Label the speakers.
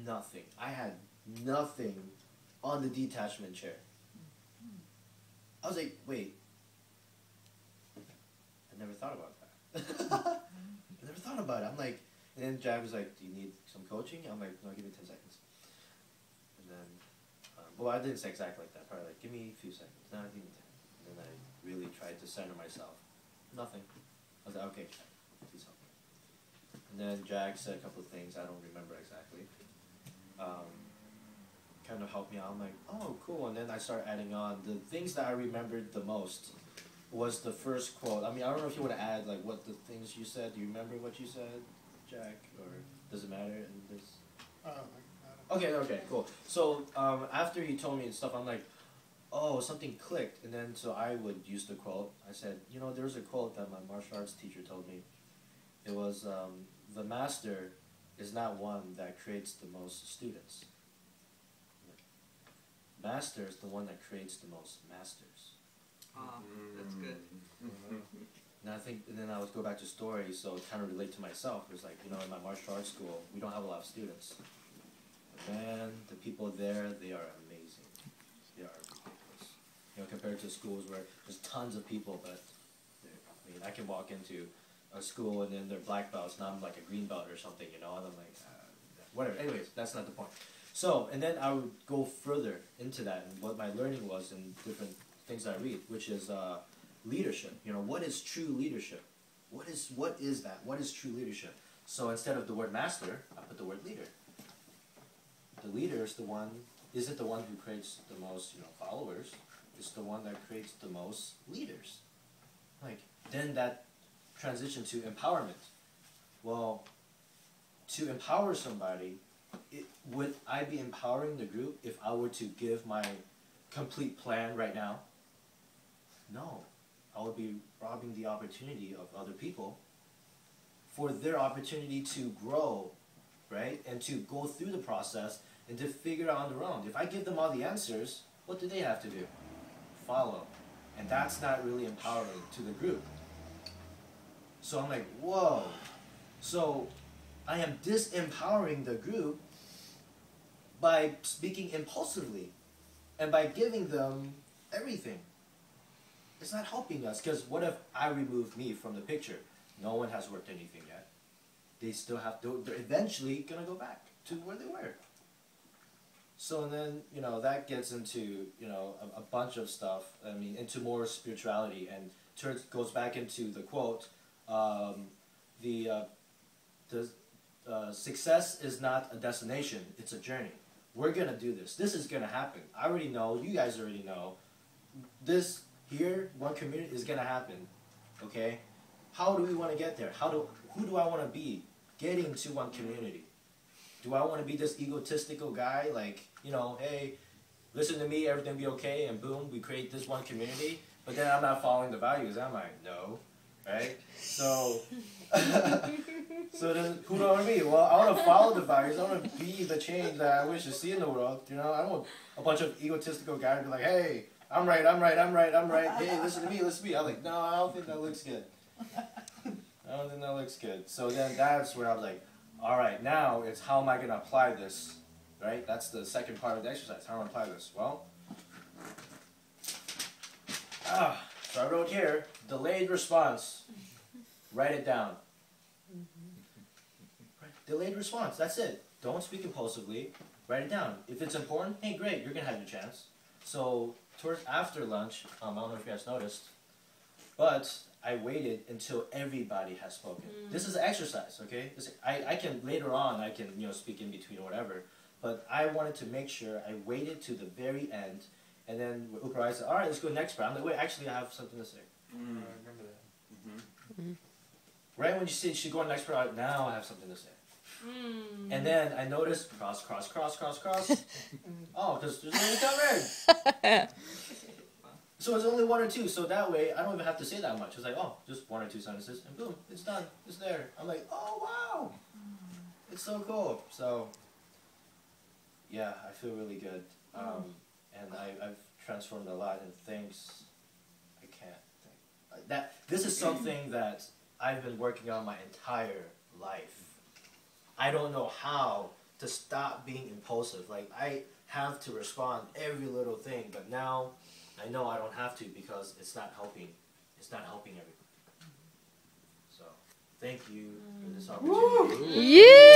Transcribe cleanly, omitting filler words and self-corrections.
Speaker 1: nothing. I had nothing on the detachment chair. I was like, wait, I never thought about that. I never thought about it. I'm like, and then Jack was like, do you need some coaching? I'm like, no, give me 10 seconds. And then, well, I didn't say exactly like that. Probably like, give me a few seconds. No, give me 10. And then I really tried to center myself. Nothing. I was like, okay, Jack, please help me. And then Jack said a couple of things I don't remember exactly. Kind of helped me out. I'm like, oh, cool. And then I started adding on. The things that I remembered the most was the first quote. I mean, I don't know if you want to add like what the things you said. Do you remember what you said, Jack, or does it matter in this? Okay, cool. So after he told me and stuff, I'm like, oh, something clicked. And then so I would use the quote. I said, you know, there's a quote that my martial arts teacher told me. It was, the master is not one that creates the most students. Master is the one that creates the most masters.
Speaker 2: That's good.
Speaker 1: And I think, and then I would go back to stories, so kind of relate to myself. It was like, you know, in my martial arts school, we don't have a lot of students. But man, the people there, they are amazing. They are ridiculous. You know, compared to schools where there's tons of people, but I mean, I can walk into a school and then they're black belts, and I'm like a green belt or something, you know, and I'm like, whatever. Anyways, that's not the point. So, and then I would go further into that and what my learning was in different things I read, which is leadership. You know, what is true leadership? What is that? What is true leadership? So instead of the word master, I put the word leader. The leader is the one, isn't the one who creates the most, you know, followers. It's the one that creates the most leaders. Like, then that transition to empowerment. Well, to empower somebody, would I be empowering the group if I were to give my complete plan right now? No. I would be robbing the opportunity of other people for their opportunity to grow, right? And to go through the process and to figure it out on their own. If I give them all the answers, what do they have to do? Follow. And that's not really empowering to the group. So I'm like, whoa. So I am disempowering the group by speaking impulsively and by giving them everything. It's not helping us, because what if I remove me from the picture? No one has worked anything yet. They still have to, they're eventually going to go back to where they were. So then, you know, that gets into, you know, a bunch of stuff, I mean, into more spirituality, and goes back into the quote, success is not a destination, it's a journey. We're going to do this. This is going to happen. I already know, you guys already know, this here, one community, is going to happen, okay? How do we want to get there? Who do I want to be getting to one community? Do I want to be this egotistical guy, like, you know, hey, listen to me, everything will be okay, and boom, we create this one community, but then I'm not following the values, am I? No, right? So, so then who do I want to be? Well, I want to follow the values, I want to be the change that I wish to see in the world, you know? I don't want a bunch of egotistical guys to be like, hey, I'm right, hey, listen to me. I'm like, no, I don't think that looks good. I don't think that looks good. So then that's where I was like, all right, now it's how am I going to apply this, right? That's the second part of the exercise. How do I apply this? Well, so I wrote here, delayed response. Write it down. Delayed response, that's it. Don't speak impulsively. Write it down. If it's important, hey, great, you're going to have your chance. So towards after lunch, I don't know if you guys noticed, but I waited until everybody has spoken. This is an exercise, okay? I can, later on, I can, you know, speak in between or whatever, but I wanted to make sure I waited to the very end, and then Upara said, all right, let's go next part. I'm like, wait, actually, I have something to say.
Speaker 3: I remember that.
Speaker 1: Right when you say you should go on next part, now I have something to say. And then I noticed cross. Oh, because there's only one red. So it's only one or two, so that way I don't even have to say that much. It's like, oh, just one or two sentences, and boom, it's done. It's there. I'm like, oh, wow. It's so cool. So, yeah, I feel really good. And I've transformed a lot in things I can't think. This is something that I've been working on my entire life. I don't know how to stop being impulsive. Like, I have to respond every little thing, but now I know I don't have to because it's not helping. It's not helping everybody. So, thank you for this opportunity.
Speaker 4: Yeah!